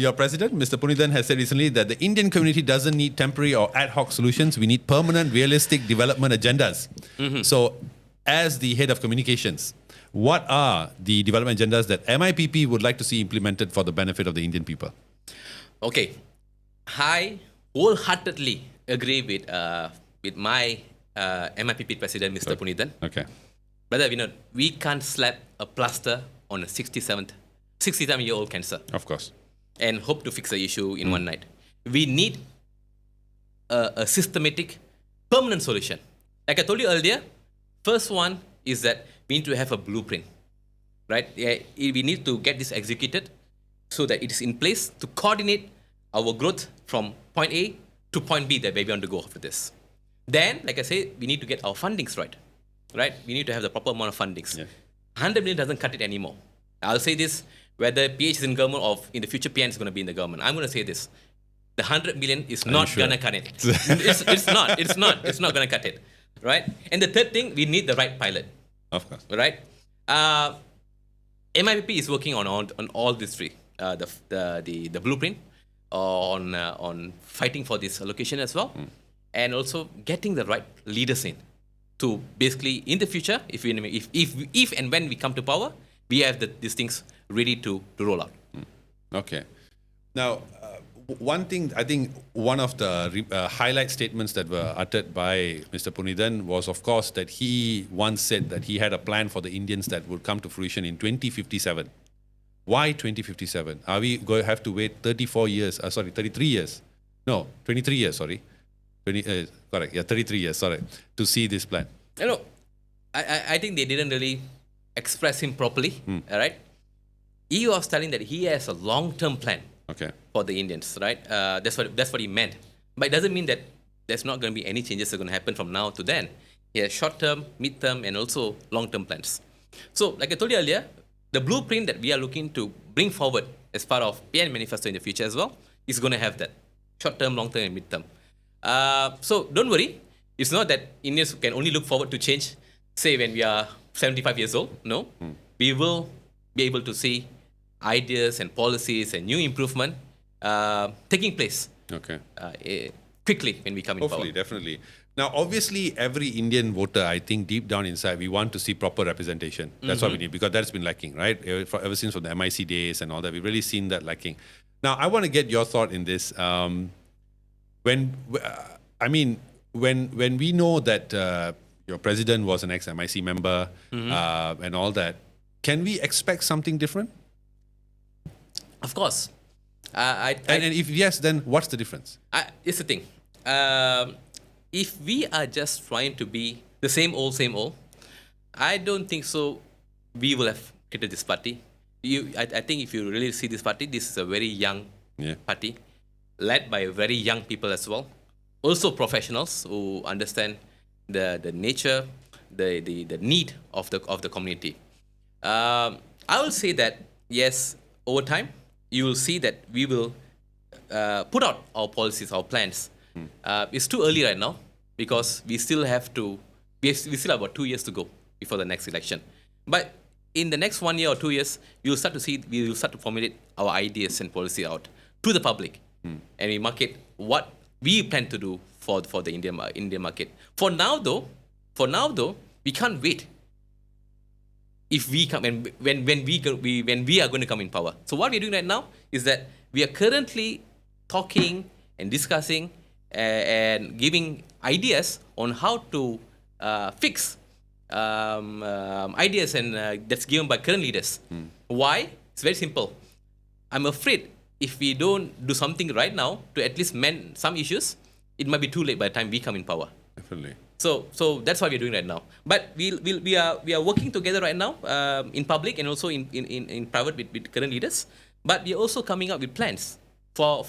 Your president, Mr. Punithan, has said recently that the Indian community doesn't need temporary or ad hoc solutions. We need permanent, realistic development agendas. So, as the head of communications, what are the development agendas that MIPP would like to see implemented for the benefit of the Indian people? Okay, I wholeheartedly agree with my MIPP president, Mr. Punithan. Okay. Brother Vinod, we can't slap a plaster on a 67-year-old cancer Of course. and hope to fix the issue in one night. We need a systematic, permanent solution. Like I told you earlier, first one is that we need to have a blueprint, right? We need to get this executed so that it is in place to coordinate our growth from point A to point B that we want to go after this. Then, like I say, we need to get our fundings right. We need to have the proper amount of fundings. Yeah. 100 million doesn't cut it anymore. I'll say this, whether PH is in government or in the future PN is going to be in the government. I'm going to say this. The 100 million is not going to cut it. It's not going to cut it. Right? And the third thing, we need the right pilot. Of course. Right? MIPP is working on all these three. The blueprint, on fighting for this allocation as well, and also getting the right leaders in to basically in the future, if and when we come to power, we have these things ready to roll out. Okay. Now, one thing, I think one of the highlight statements that were uttered by Mr. Punithan was, of course, that he once said that he had a plan for the Indians that would come to fruition in 2057. Why 2057? Are we going to have to wait 33 years? No, 23 years, sorry. Correct, yeah, 33 years, sorry, to see this plan. You know, I think they didn't really express him properly, all right? He was telling that he has a long-term plan for the Indians, right? That's what he meant. But it doesn't mean that there's not going to be any changes that are going to happen from now to then. He has short-term, mid-term, and also long-term plans. So, like I told you earlier, the blueprint that we are looking to bring forward as part of PN Manifesto in the future as well is going to have that short-term, long-term, and mid-term. So don't worry. It's not that Indians can only look forward to change, say, when we are 75 years old. No. We will be able to see ideas and policies and new improvement taking place quickly when we come in power. Hopefully, definitely. Now, obviously, every Indian voter, I think deep down inside, we want to see proper representation. That's what we need, because that's been lacking, right? Ever since from the MIC days and all that, we've really seen that lacking. Now, I want to get your thought in this. When we know that your president was an ex-MIC member and all that, can we expect something different? Of course. And if yes, then what's the difference? It's the thing. If we are just trying to be the same old, I don't think so. We will have created this party. I think if you really see this party, this is a very young party, led by very young people as well. Also professionals who understand the nature, the need of the community. I will say that yes, over time you will see that we will put out our policies, our plans. It's too early right now because we still have about 2 years to go before the next election. But in the next 1 year or 2 years, we will start to formulate our ideas and policy out to the public, and we market what we plan to do for the Indian market. For now though, we can't wait. If we come when we are going to come in power. So what we're doing right now is that we are currently talking and discussing and giving ideas on how to fix ideas and that's given by current leaders. Why? It's very simple. I'm afraid if we don't do something right now to at least mend some issues, it might be too late by the time we come in power. Definitely. So that's what we're doing right now. But we are working together right now in public and also in private with current leaders. But we are also coming up with plans for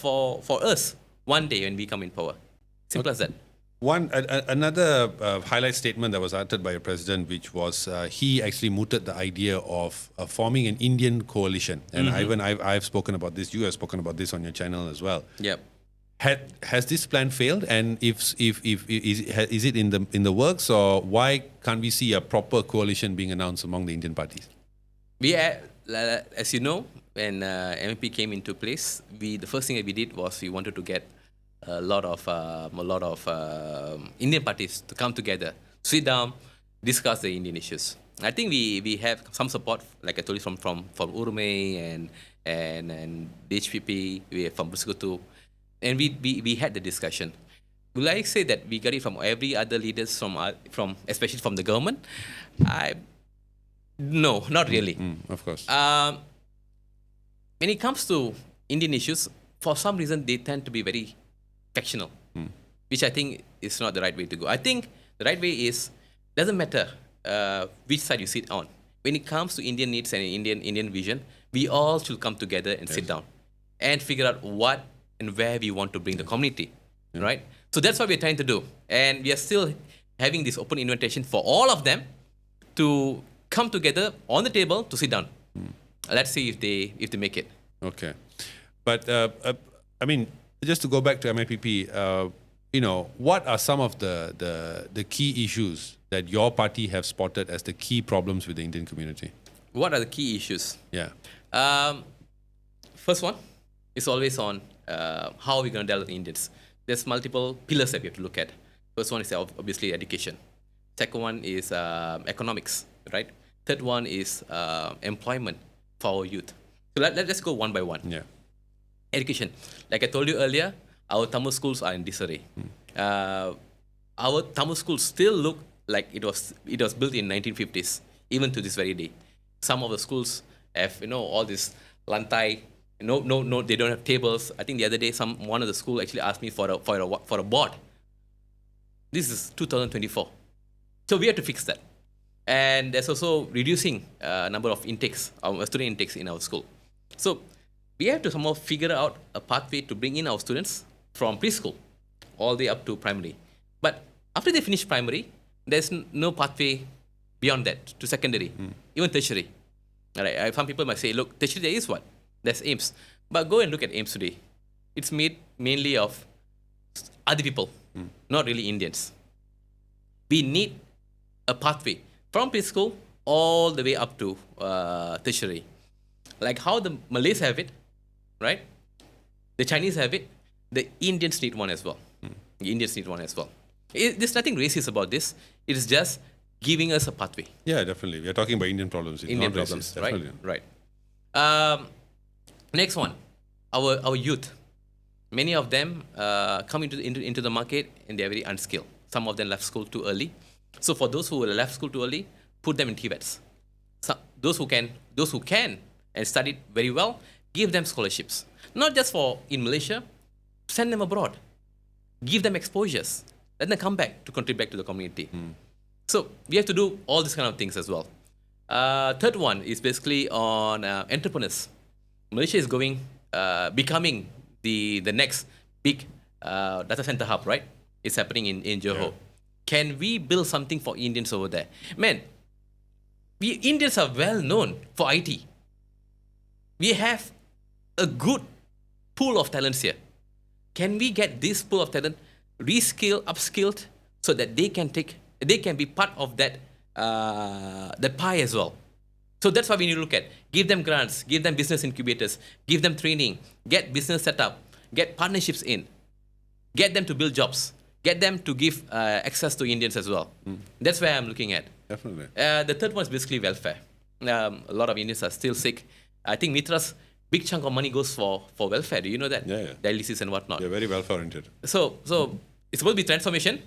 us one day when we come in power. Simple as that. Another highlight statement that was uttered by a president, which was he actually mooted the idea of forming an Indian coalition. And I've spoken about this. You have spoken about this on your channel as well. Yep. Has this plan failed? And is it in the works, or why can't we see a proper coalition being announced among the Indian parties? We are, as you know, MIP came into place, the first thing that we did was we wanted to get a lot of Indian parties to come together, sit down, discuss the Indian issues. I think we have some support, like I told you, from Urume and DHPP, we have from Bersekutu, and we had the discussion. Will I say that we got it from every other leaders from especially from the government? No, not really. Of course. When it comes to Indian issues, for some reason they tend to be very factional, which I think is not the right way to go. I think the right way is doesn't matter which side you sit on. When it comes to Indian needs and Indian vision, we all should come together and sit down and figure out what and where we want to bring the community, right? So that's what we're trying to do, and we are still having this open invitation for all of them to come together on the table to sit down. Let's see if they make it. Okay, but I mean, just to go back to MIPP, what are some of the key issues that your party have spotted as the key problems with the Indian community? What are the key issues? Yeah. First one is always on how we're going to deal with Indians. There's multiple pillars that we have to look at. First one is obviously education. Second one is economics, right? Third one is employment for our youth. So let's go one by one. Yeah. Education. Like I told you earlier, our Tamil schools are in disarray. Our Tamil schools still look like it was built in 1950s, even to this very day. Some of the schools have all this lantai. No, they don't have tables. I think the other day, one of the school actually asked me for a board. This is 2024, so we have to fix that. And there's also reducing number of intakes, our student intakes in our school. So we have to somehow figure out a pathway to bring in our students from preschool all the way up to primary. But after they finish primary, there's no pathway beyond that to secondary, even tertiary. All right, some people might say, look, tertiary there is what? There's AIMS. But go and look at AIMS today. It's made mainly of other people, not really Indians. We need a pathway from preschool all the way up to tertiary. Like how the Malays have it, right? The Chinese have it. The Indians need one as well. The Indians need one as well. There's nothing racist about this. It is just giving us a pathway. Yeah, definitely. We are talking about Indian problems. Indian not problems, racist. right? Right. Next one, our youth. Many of them come into the market and they are very unskilled. Some of them left school too early. So for those who left school too early, put them in TVETs. So those who can and studied very well, give them scholarships. Not just in Malaysia, send them abroad. Give them exposures. Let them come back to contribute back to the community. So we have to do all these kind of things as well. Third one is basically on entrepreneurs. Malaysia is becoming the next big data center hub, right? It's happening in Johor. Yeah. Can we build something for Indians over there? Man, Indians are well known for IT. We have a good pool of talents here. Can we get this pool of talent reskilled, upskilled, so that they can be part of that pie as well? So that's what we need to look at. Give them grants, give them business incubators, give them training, get business set up, get partnerships in, get them to build jobs, get them to give access to Indians as well. That's where I'm looking at. Definitely. The third one is basically welfare. A lot of Indians are still sick. I think Mitra's big chunk of money goes for welfare. Do you know that? Yeah. Dialysis and whatnot. They're very welfare oriented. So it's supposed to be transformation,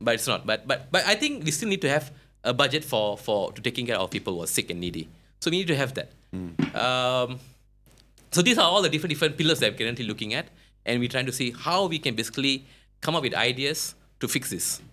but it's not. But I think we still need to have a budget for taking care of people who are sick and needy. So we need to have that. So these are all the different pillars that we're currently looking at, and we're trying to see how we can basically come up with ideas to fix this.